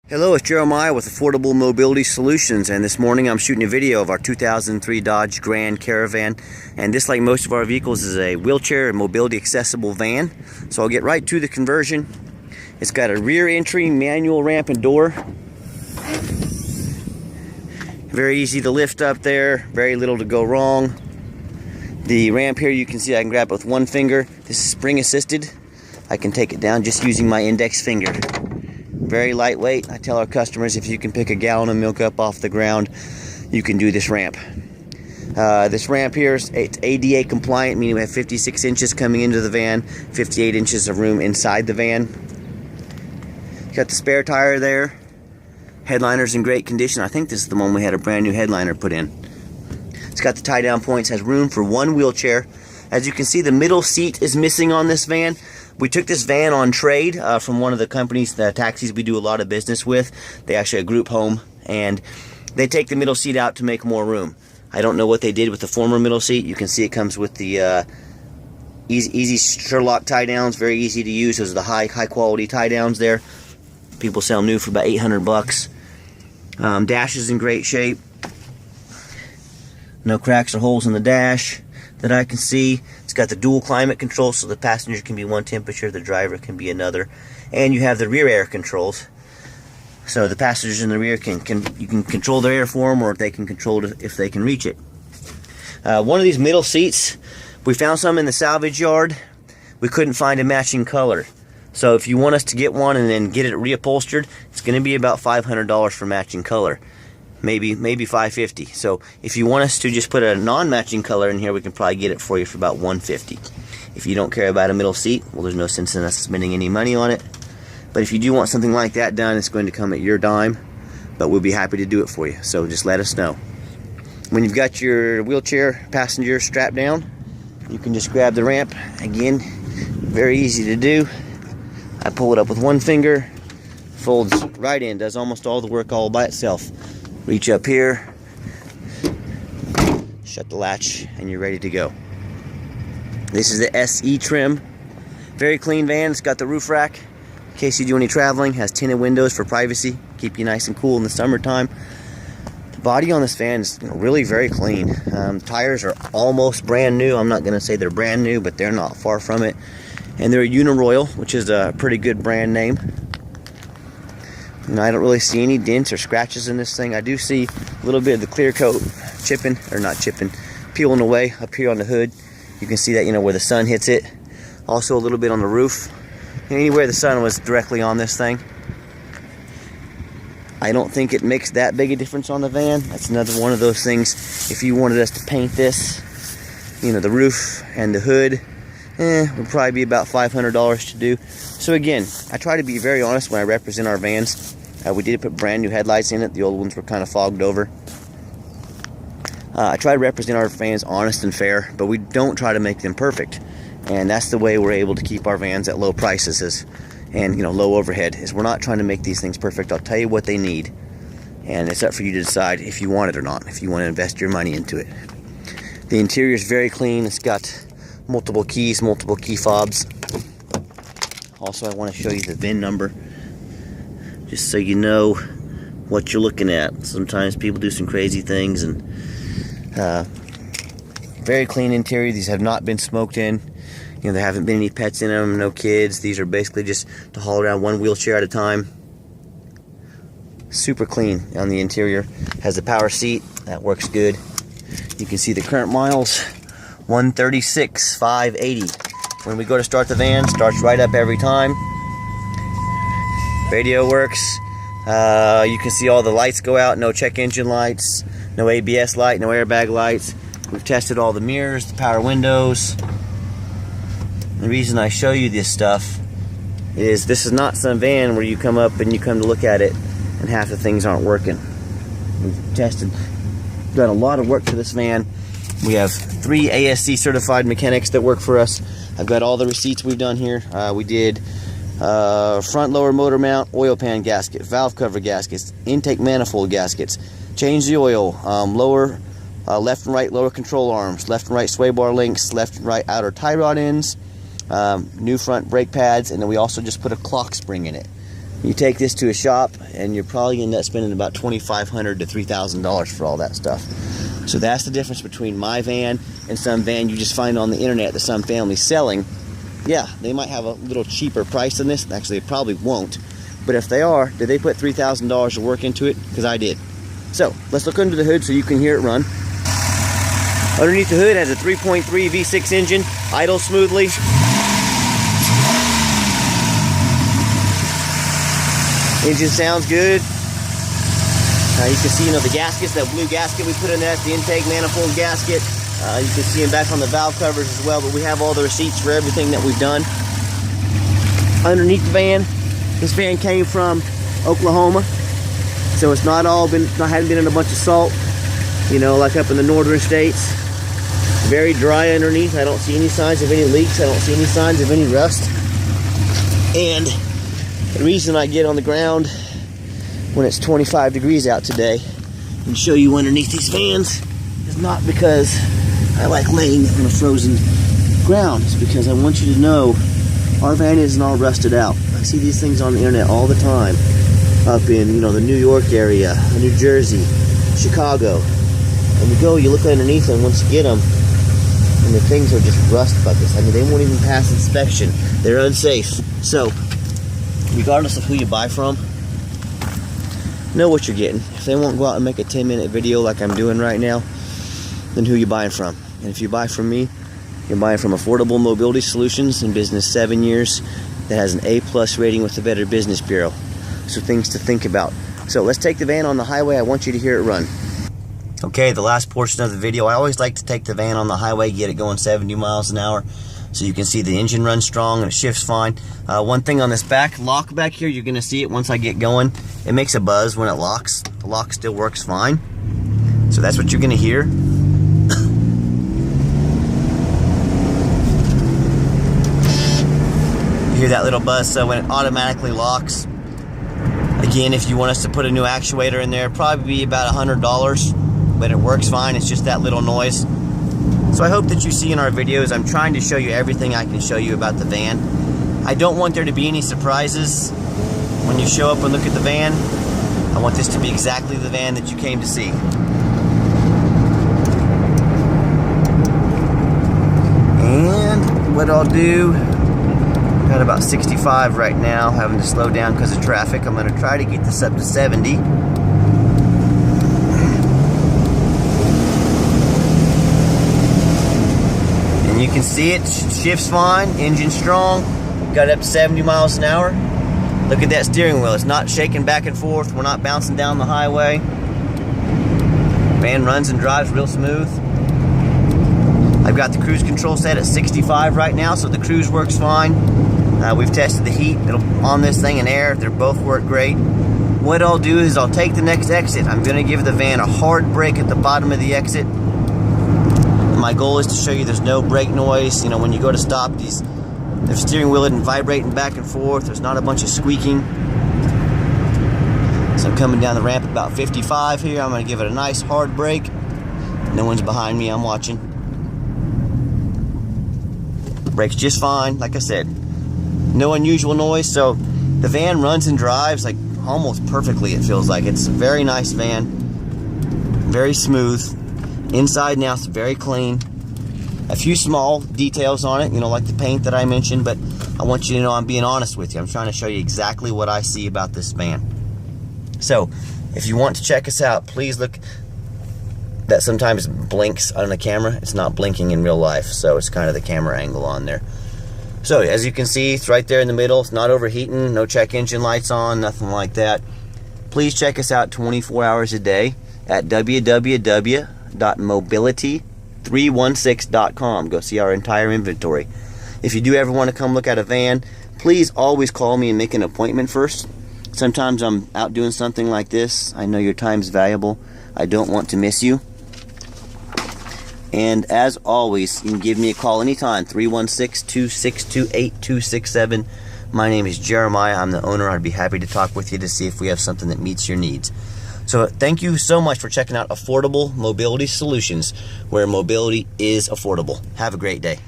Hello, it's Jeremiah with Affordable Mobility Solutions, and this morning I'm shooting a video of our 2003 Dodge Grand Caravan. And this, like most of our vehicles, is a wheelchair and mobility accessible van. So I'll get right to the conversion. It's got a rear entry manual ramp and door. Very easy to lift up there, very little to go wrong. The ramp here, you can see I can grab it with one finger. This is spring assisted. I can take it down just using my index finger. Very lightweight. I tell our customers if you can pick a gallon of milk up off the ground, you can do this ramp. This ramp here, it's ADA compliant, meaning we have 56 inches coming into the van, 58 inches of room inside the van. Got the spare tire there. Headliner's in great condition. I think this is the one we had a brand new headliner put in. It's got the tie down points, has room for one wheelchair. As you can see, the middle seat is missing on this van. We took this van on trade from one of the companies, the taxis we do a lot of business with. They actually a group home, and they take the middle seat out to make more room. I don't know what they did with the former middle seat. You can see it comes with the easy Sherlock tie downs, very easy to use. Those are the high quality tie downs there. People sell new for about 800 bucks. Dash is in great shape. No cracks or holes in the dash that I can see. It's got the dual climate control, so the passenger can be one temperature, the driver can be another. And you have the rear air controls, so the passengers in the rear you can control their air for them, or they can control it if they can reach it. One of these middle seats, we found some in the salvage yard. We couldn't find a matching color. So if you want us to get one and then get it reupholstered, it's going to be about $500 for matching color. Maybe $550. So if you want us to just put a non-matching color in here, we can probably get it for you for about $150. If you don't care about a middle seat, well, there's no sense in us spending any money on it. But if you do want something like that done, it's going to come at your dime, but we'll be happy to do it for you. So just let us know. When you've got your wheelchair passenger strapped down, you can just grab the ramp. Again, very easy to do. I pull it up with one finger, folds right in, does almost all the work all by itself. Reach up here, shut the latch, and you're ready to go. This is the SE trim. Very clean van. It's got the roof rack in case you do any traveling. Has tinted windows for privacy, keep you nice and cool in the summertime. The body on this van is really very clean. Tires are almost brand new. I'm not going to say they're brand new, but they're not far from it. And they're a Uniroyal, which is a pretty good brand name. I don't really see any dents or scratches in this thing. I do see a little bit of the clear coat chipping, or not chipping, peeling away up here on the hood. You can see that, where the sun hits it. Also a little bit on the roof. Anywhere the sun was directly on this thing. I don't think it makes that big a difference on the van. That's another one of those things. If you wanted us to paint this, the roof and the hood, would probably be about $500 to do. So again, I try to be very honest when I represent our vans. We did put brand new headlights in it. The old ones were kind of fogged over. I try to represent our vans honest and fair, but we don't try to make them perfect. And that's the way we're able to keep our vans at low prices and low overhead, is we're not trying to make these things perfect. I'll tell you what they need, and it's up for you to decide if you want it or not, if you want to invest your money into it. The interior is very clean. It's got multiple keys, multiple key fobs. Also, I want to show you the VIN number, just so you know what you're looking at. Sometimes people do some crazy things, and very clean interior. These have not been smoked in. There haven't been any pets in them, no kids. These are basically just to haul around one wheelchair at a time. Super clean on the interior. Has a power seat, that works good. You can see the current miles, 136,580. When we go to start the van, starts right up every time. Radio works. You can see all the lights go out. No check engine lights, no ABS light, no airbag lights. We've tested all the mirrors, the power windows. The reason I show you this stuff is this is not some van where you come up and you come to look at it and half the things aren't working. We've tested, done a lot of work to this van. We have 3 ASC certified mechanics that work for us. I've got all the receipts we've done here. We did front lower motor mount, oil pan gasket, valve cover gaskets, intake manifold gaskets, change the oil, lower left and right lower control arms, left and right sway bar links, left and right outer tie rod ends, new front brake pads, and then we also just put a clock spring in it. You take this to a shop and you're probably gonna end up spending about $2,500 to $3,000 for all that stuff. So that's the difference between my van and some van you just find on the internet that some family's selling. Yeah, they might have a little cheaper price than this. Actually, they probably won't. But if they are, did they put $3,000 of work into it? Because I did. So let's look under the hood so you can hear it run. Underneath the hood has a 3.3 V6 engine, idles smoothly. Engine sounds good. You can see, the gaskets, that blue gasket we put in there, that's the intake manifold gasket. You can see them back on the valve covers as well, but we have all the receipts for everything that we've done. Underneath the van, this van came from Oklahoma, so it's not hadn't been in a bunch of salt, like up in the northern states. Very dry underneath. I don't see any signs of any leaks. I don't see any signs of any rust. And the reason I get on the ground when it's 25 degrees out today and show you underneath these vans is not because I like laying on a frozen ground. It's because I want you to know our van isn't all rusted out. I see these things on the internet all the time up in the New York area, New Jersey, Chicago. And you look underneath them once you get them, and the things are just rust buckets. I mean, they won't even pass inspection. They're unsafe. So, regardless of who you buy from, know what you're getting. If they won't go out and make a 10-minute video like I'm doing right now, then who you buying from? And if you buy from me, you're buying from Affordable Mobility Solutions, in business 7 years, that has an A+ rating with the Better Business Bureau. So things to think about. So let's take the van on the highway. I want you to hear it run. Okay, the last portion of the video, I always like to take the van on the highway, get it going 70 miles an hour, so you can see the engine runs strong and it shifts fine. One thing on this back lock back here, you're gonna see it once I get going. It makes a buzz when it locks. The lock still works fine. So that's what you're gonna hear. You hear that little buzz, so when it automatically locks. Again, if you want us to put a new actuator in there, probably be about $100, but it works fine. It's just that little noise. So I hope that you see in our videos, I'm trying to show you everything I can show you about the van. I don't want there to be any surprises when you show up and look at the van. I want this to be exactly the van that you came to see. And what I'll do, got about 65 right now, having to slow down because of traffic. I'm going to try to get this up to 70. And you can see it shifts fine, engine strong, got it up to 70 miles an hour. Look at that steering wheel, it's not shaking back and forth, we're not bouncing down the highway. Van runs and drives real smooth. I've got the cruise control set at 65 right now, so the cruise works fine. We've tested the heat on this thing and air, they both work great. What I'll do is I'll take the next exit. I'm going to give the van a hard brake at the bottom of the exit. My goal is to show you there's no brake noise. When you go to stop, the steering wheel isn't vibrating back and forth. There's not a bunch of squeaking. So I'm coming down the ramp at about 55 here. I'm going to give it a nice hard brake. No one's behind me, I'm watching. Brakes just fine, like I said. No unusual noise, so the van runs and drives like almost perfectly, it feels like. It's a very nice van, very smooth. Inside now it's very clean. A few small details on it, like the paint that I mentioned, but I want you to know I'm being honest with you. I'm trying to show you exactly what I see about this van. So, if you want to check us out, please look. That sometimes blinks on the camera. It's not blinking in real life, so it's kind of the camera angle on there. So, as you can see, it's right there in the middle. It's not overheating, no check engine lights on, nothing like that. Please check us out 24 hours a day at www.mobility316.com. Go see our entire inventory. If you do ever want to come look at a van, please always call me and make an appointment first. Sometimes I'm out doing something like this. I know your time's valuable. I don't want to miss you. And as always, you can give me a call anytime, 316-262-8267. My name is Jeremiah. I'm the owner. I'd be happy to talk with you to see if we have something that meets your needs. So thank you so much for checking out Affordable Mobility Solutions, where mobility is affordable. Have a great day.